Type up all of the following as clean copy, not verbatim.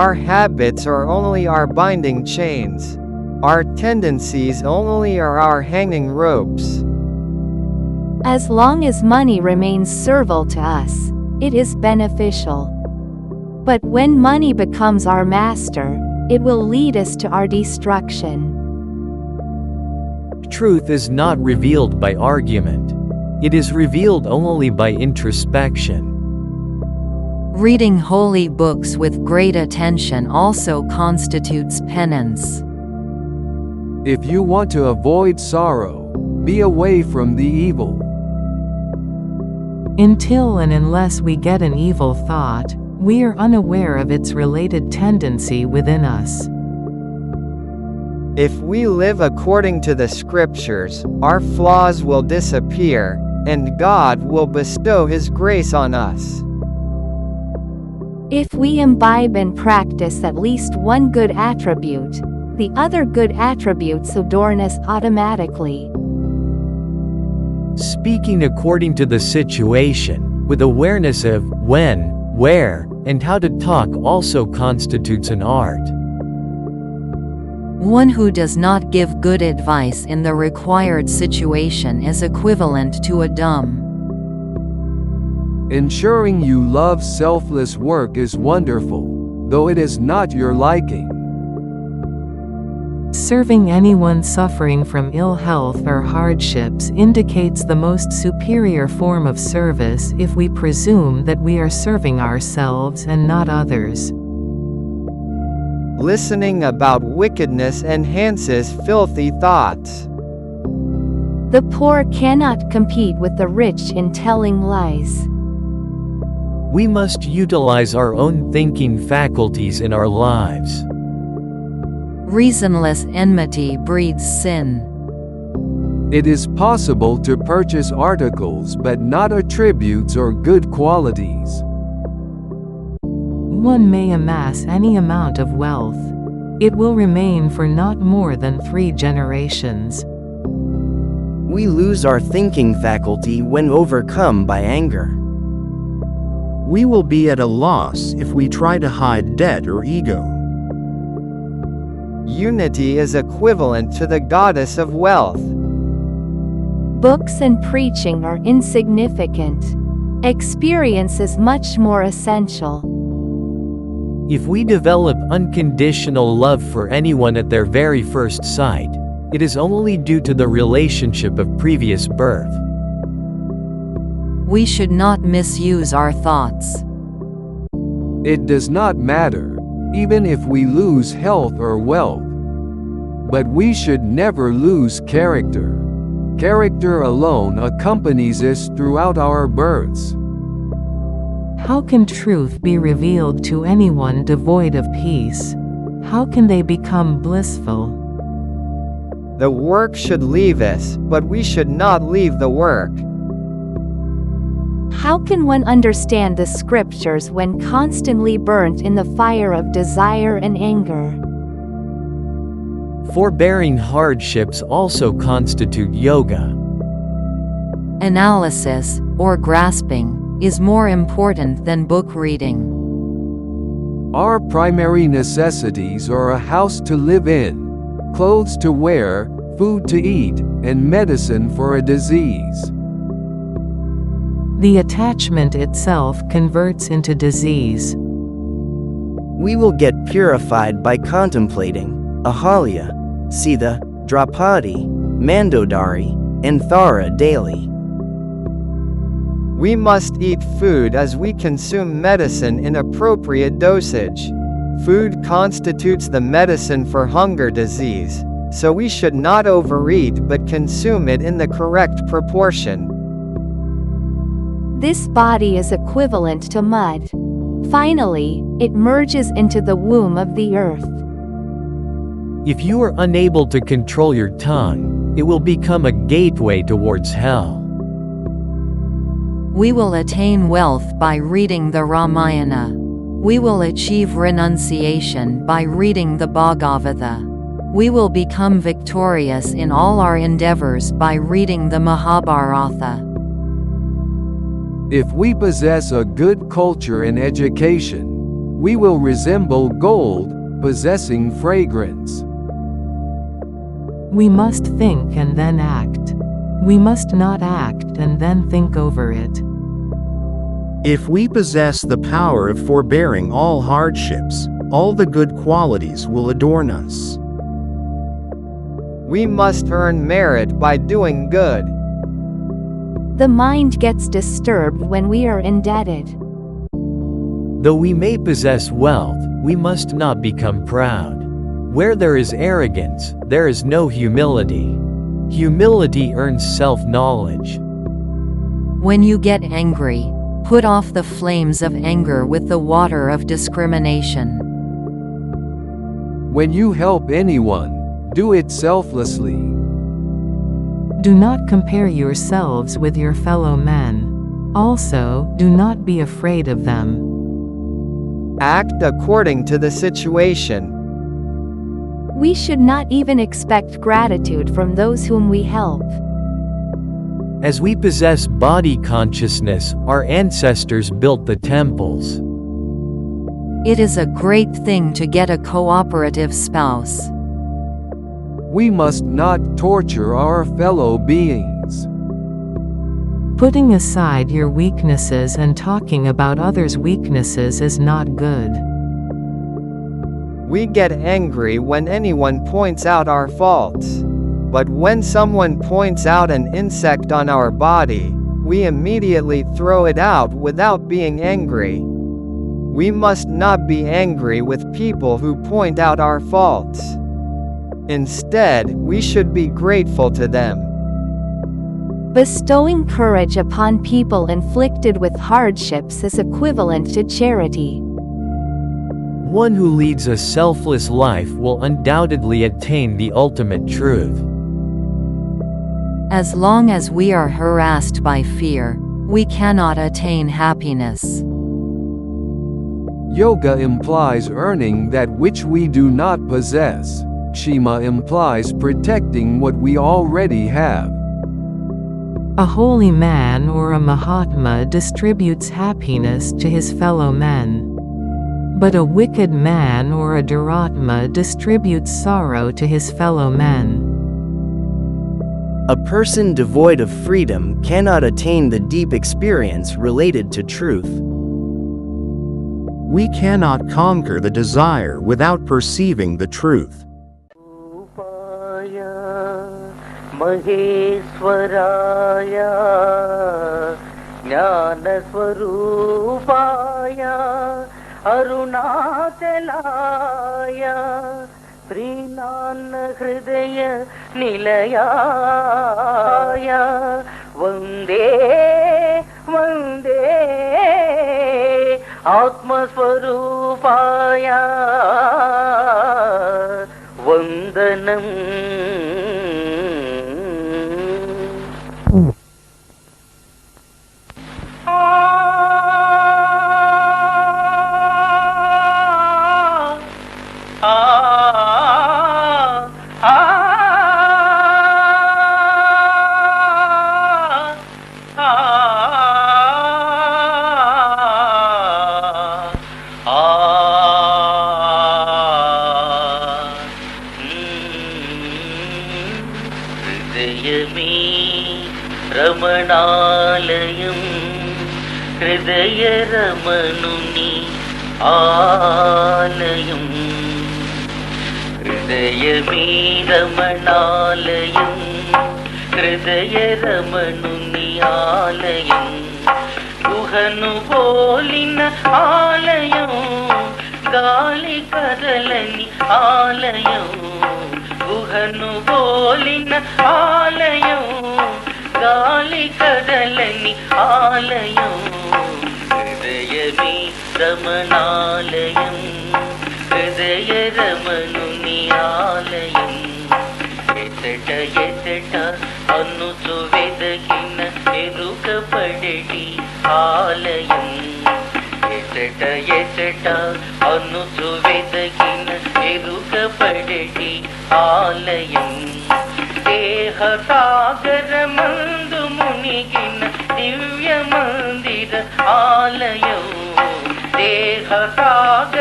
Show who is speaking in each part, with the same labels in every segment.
Speaker 1: Our habits are only our binding chains. Our tendencies only are our hanging ropes.
Speaker 2: As long as money remains servile to us, it is beneficial. But when money becomes our master, it will lead us to our destruction.
Speaker 3: Truth is not revealed by argument. It is revealed only by introspection.
Speaker 4: Reading holy books with great attention also constitutes penance.
Speaker 5: If you want to avoid sorrow, be away from the evil.
Speaker 6: Until and unless we get an evil thought, we are unaware of its related tendency within us.
Speaker 1: If we live according to the Scriptures, our flaws will disappear, and God will bestow His grace on us.
Speaker 2: If we imbibe and practice at least one good attribute, the other good attributes adorn us automatically.
Speaker 3: Speaking according to the situation, with awareness of when, where, and how to talk also constitutes an art.
Speaker 4: One who does not give good advice in the required situation is equivalent to a dumb.
Speaker 5: Ensuring you love selfless work is wonderful, though it is not your liking.
Speaker 6: Serving anyone suffering from ill health or hardships indicates the most superior form of service if we presume that we are serving ourselves and not others.
Speaker 1: Listening about wickedness enhances filthy thoughts.
Speaker 2: The poor cannot compete with the rich in telling lies.
Speaker 3: We must utilize our own thinking faculties in our lives.
Speaker 4: Reasonless enmity breeds sin.
Speaker 5: It is possible to purchase articles but not attributes or good qualities.
Speaker 6: One may amass any amount of wealth. It will remain for not more than 3 generations.
Speaker 7: We lose our thinking faculty when overcome by anger.
Speaker 8: We will be at a loss if we try to hide debt or ego.
Speaker 1: Unity is equivalent to the goddess of wealth.
Speaker 2: Books and preaching are insignificant. Experience is much more essential.
Speaker 3: If we develop unconditional love for anyone at their very first sight, it is only due to the relationship of previous birth.
Speaker 4: We should not misuse our thoughts.
Speaker 5: It does not matter, even if we lose health or wealth. But we should never lose character. Character alone accompanies us throughout our births.
Speaker 6: How can truth be revealed to anyone devoid of peace? How can they become blissful?
Speaker 1: The work should leave us, but we should not leave the work.
Speaker 2: How can one understand the Scriptures when constantly burnt in the fire of desire and anger?
Speaker 3: Forbearing hardships also constitute yoga.
Speaker 4: Analysis, or grasping, is more important than book reading.
Speaker 5: Our primary necessities are a house to live in, clothes to wear, food to eat, and medicine for a disease.
Speaker 6: The attachment itself converts into disease.
Speaker 7: We will get purified by contemplating Ahalya, Sita, Draupadi, Mandodari, and Thara daily.
Speaker 1: We must eat food as we consume medicine in appropriate dosage. Food constitutes the medicine for hunger disease, so we should not overeat but consume it in the correct proportion.
Speaker 2: This body is equivalent to mud. Finally, it merges into the womb of the earth.
Speaker 3: If you are unable to control your tongue, it will become a gateway towards hell.
Speaker 4: We will attain wealth by reading the Ramayana. We will achieve renunciation by reading the Bhagavata. We will become victorious in all our endeavors by reading the Mahabharata.
Speaker 5: If we possess a good culture and education, We will resemble gold, possessing fragrance.
Speaker 6: We must think and then act. We must not act and then think over it.
Speaker 8: If we possess the power of forbearing all hardships, all the good qualities will adorn us.
Speaker 1: We must earn merit by doing good.
Speaker 2: The mind gets disturbed when we are indebted.
Speaker 3: Though we may possess wealth, we must not become proud. Where there is arrogance, there is no humility. Humility earns self-knowledge.
Speaker 4: When you get angry, put off the flames of anger with the water of discrimination.
Speaker 5: When you help anyone, do it selflessly.
Speaker 6: Do not compare yourselves with your fellow men. Also, do not be afraid of them.
Speaker 1: Act according to the situation.
Speaker 2: We should not even expect gratitude from those whom we help.
Speaker 3: As we possess body consciousness, our ancestors built the temples.
Speaker 4: It is a great thing to get a cooperative spouse.
Speaker 5: We must not torture our fellow beings.
Speaker 6: Putting aside your weaknesses and talking about others' weaknesses is not good.
Speaker 1: We get angry when anyone points out our faults. But when someone points out an insect on our body, we immediately throw it out without being angry. We must not be angry with people who point out our faults. Instead, we should be grateful to them.
Speaker 2: Bestowing courage upon people inflicted with hardships is equivalent to charity.
Speaker 3: One who leads a selfless life will undoubtedly attain the ultimate truth.
Speaker 4: As long as we are harassed by fear, we cannot attain happiness.
Speaker 5: Yoga implies earning that which we do not possess. Kshema implies protecting what we already have.
Speaker 6: A holy man or a Mahatma distributes happiness to his fellow men. But a wicked man or a Duratma distributes sorrow to his fellow men.
Speaker 7: A person devoid of freedom cannot attain the deep experience related to truth.
Speaker 8: We cannot conquer the desire without perceiving the truth.
Speaker 9: महेश्वराय ज्ञानस्वरूपाय अरुणाचलाय श्रीनान्न हृदय निलयाय वन्दे वन्दे आत्मस्वरूपाय वन्दनम् रमणालयं हृदय रमणुनि आलयं हृदयमे रमणालयं हृदय रमणुनि आलयं गुहनु Boolean आलयं गालि कदलनि आलयं गुहनु बोलिन आलयं गालि कदलनि आलयं हृदयमे रमणालयं हृदय रमणुनि आलयं एतट एतट अनुचु वेदकिन एरुकपडेटि आलयं एतट एतट अनुचु वेदकिन एरुकपडेटि आलयं देह सागर मंदु मुनिगिन दिव्य मंदिर आलयं देह सागर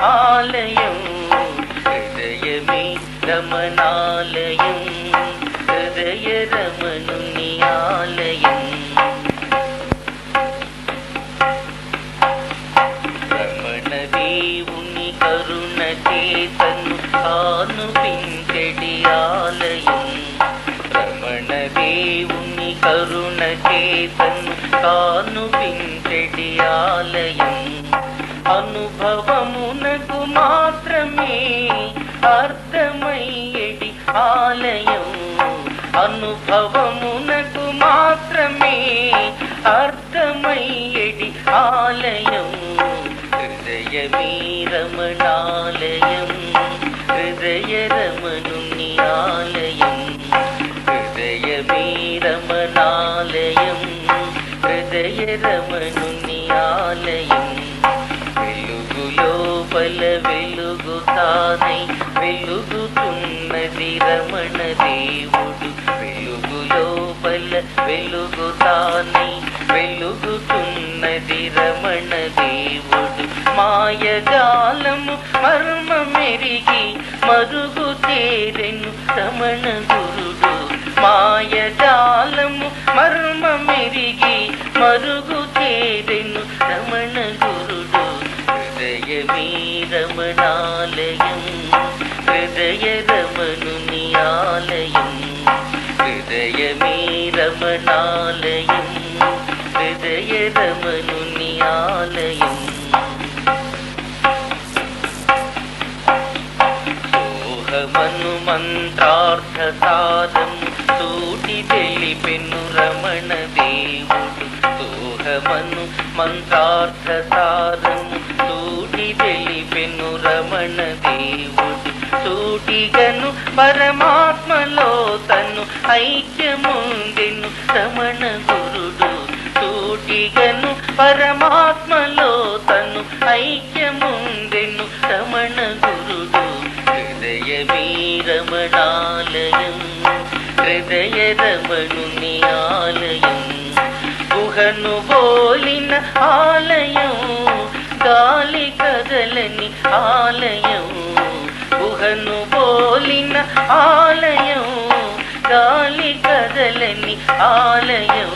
Speaker 9: ఆలయం, హృదయమే రమణాలయం, హృదయ రమణుని ఆలయం. రమణ దేవుని కరుణ చేతను కానుపించెడి ఆలయం, రమణ దేవుని కరుణ చేతను కానుపించెడి ఆలయం. అనుభవమునకు మాత్రమే అర్థమయ్యేటి ఆలయం, అనుభవమునకు మాత్రమే అర్థమయ్యేటి ఆలయం. హృదయమే రమణాలయం, హృదయ రమణుని ఆలయం, హృదయమే రమణాలయం, హృదయ రమణుని ఆలయం. వెలుగు లోపల వెలుగుతానై వెలుగుతున్నది రమణ దేవుడు, వెలుగు లోపల వెలుగుతానై వెలుగుతున్నది రమణ దేవుడు. మాయజాలము మర్మ మెరిగి మరుగు తేరెను రమణ గురుడు, మాయజాలము మర్మ మెరిగి మరుగు తేరెను రమణ గురుడు. హృదయమే రమణాలయం, హృదయ రమణుని ఆలయం, హృదయమే రమణాలయం, హృదయ రమణుని ఆలయం. సోహమను మంత్రార్థ సారము సూటి తెలిపెను రమణ దేవుడు, సోహమను మంత్రార్థ సారము సూటి తెలిపెను రమణ దేవుడు. సూటిగను పరమాత్మలో తను ఐక్యముందెను రమణ గురుడు, సూటిగను పరమాత్మలో తను ఐక్యముందెను రమణ గురుడు. హృదయమే రమణాలయం, హృదయ రమణుని ఆలయం, గుహను బోలిన ఆలయం, గాలి కదలని ఆలయం, గుహను బోలిన ఆలయం, గాలి కదలని ఆలయం.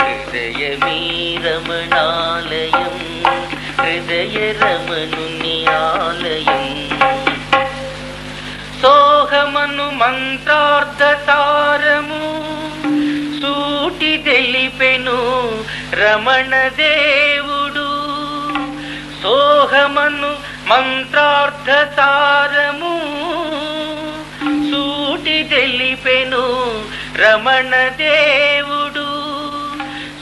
Speaker 9: హృదయమే రమణాలయం, హృదయ రమణుని ఆలయం. సోహమను మంత్రార్థ సారము సూటి తెలిపెను రమణ దేవుడు, సోహమను మంత్రార్థ సారము సూటి తెలిపెను రమణ దేవుడు.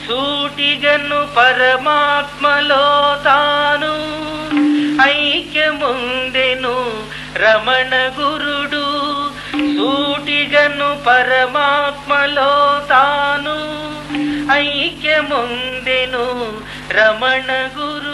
Speaker 9: సూటిగను పరమాత్మలో తాను ఐక్యముందెను రమణ గురుడు, సూటిగను పరమాత్మలో తాను ఐక్యముందెను రమణ గురు.